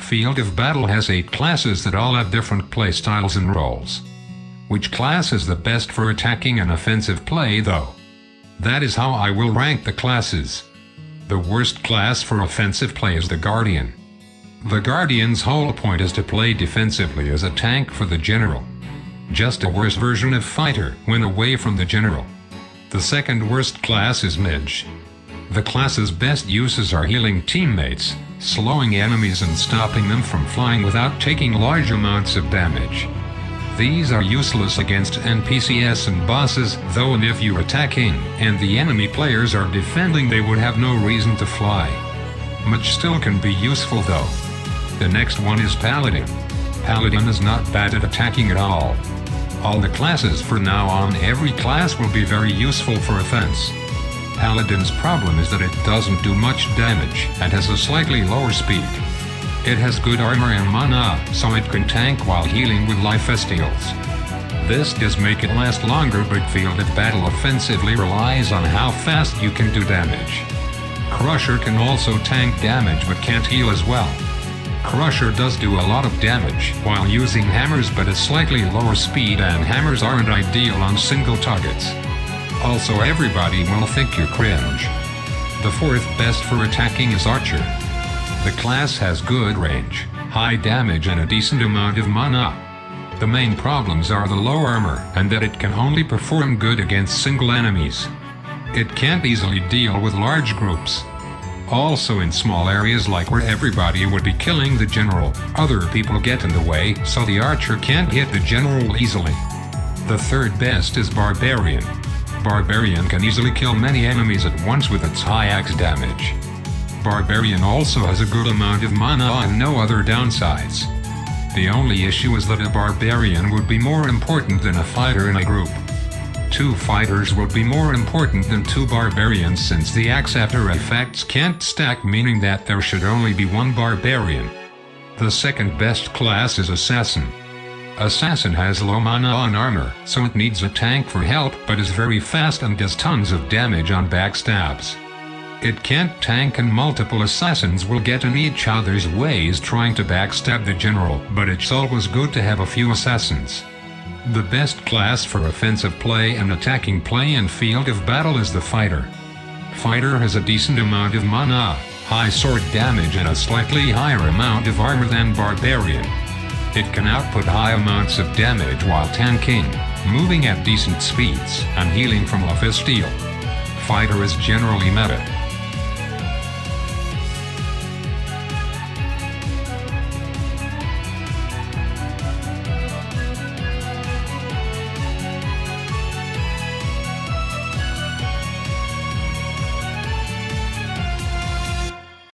Field of Battle has 8 classes that all have different playstyles and roles. Which class is the best for attacking and offensive play though? That is how I will rank the classes. The worst class for offensive play is the Guardian. The Guardian's whole point is to play defensively as a tank for the General. Just a worse version of Fighter when away from the General. The second worst class is Mage. The class's best uses are healing teammates, slowing enemies and stopping them from flying without taking large amounts of damage. These are useless against NPCs and bosses, though, and if you're attacking and the enemy players are defending, they would have no reason to fly. Mage still can be useful though. The next one is Paladin. Paladin is not bad at attacking at all. All the classes for now on, every class will be very useful for offense. Paladin's problem is that it doesn't do much damage and has a slightly lower speed. It has good armor and mana, so it can tank while healing with lifesteals. This does make it last longer, but Field of Battle offensively relies on how fast you can do damage. Crusher can also tank damage but can't heal as well. Crusher does do a lot of damage while using hammers, but at slightly lower speed, and hammers aren't ideal on single targets. Also, everybody will think you're cringe. The fourth best for attacking is Archer. The class has good range, high damage and a decent amount of mana. The main problems are the low armor and that it can only perform good against single enemies. It can't easily deal with large groups. Also, in small areas like where everybody would be killing the General, other people get in the way, so the Archer can't hit the General easily. The third best is Barbarian. Barbarian can easily kill many enemies at once with its high axe damage. Barbarian also has a good amount of mana and no other downsides. The only issue is that a Barbarian would be more important than a fighter in a group. 2 fighters would be more important than 2 barbarians, since the axe after effects can't stack, meaning that there should only be 1 barbarian. The second best class is Assassin. Assassin has low mana and armor, so it needs a tank for help, but is very fast and does tons of damage on backstabs. It can't tank, and multiple assassins will get in each other's ways trying to backstab the General, but it's always good to have a few assassins. The best class for offensive play and attacking play in Field of Battle is the Fighter. Fighter has a decent amount of mana, high sword damage and a slightly higher amount of armor than Barbarian. It can output high amounts of damage while tanking, moving at decent speeds, and healing from lifesteal. Fighter is generally meta.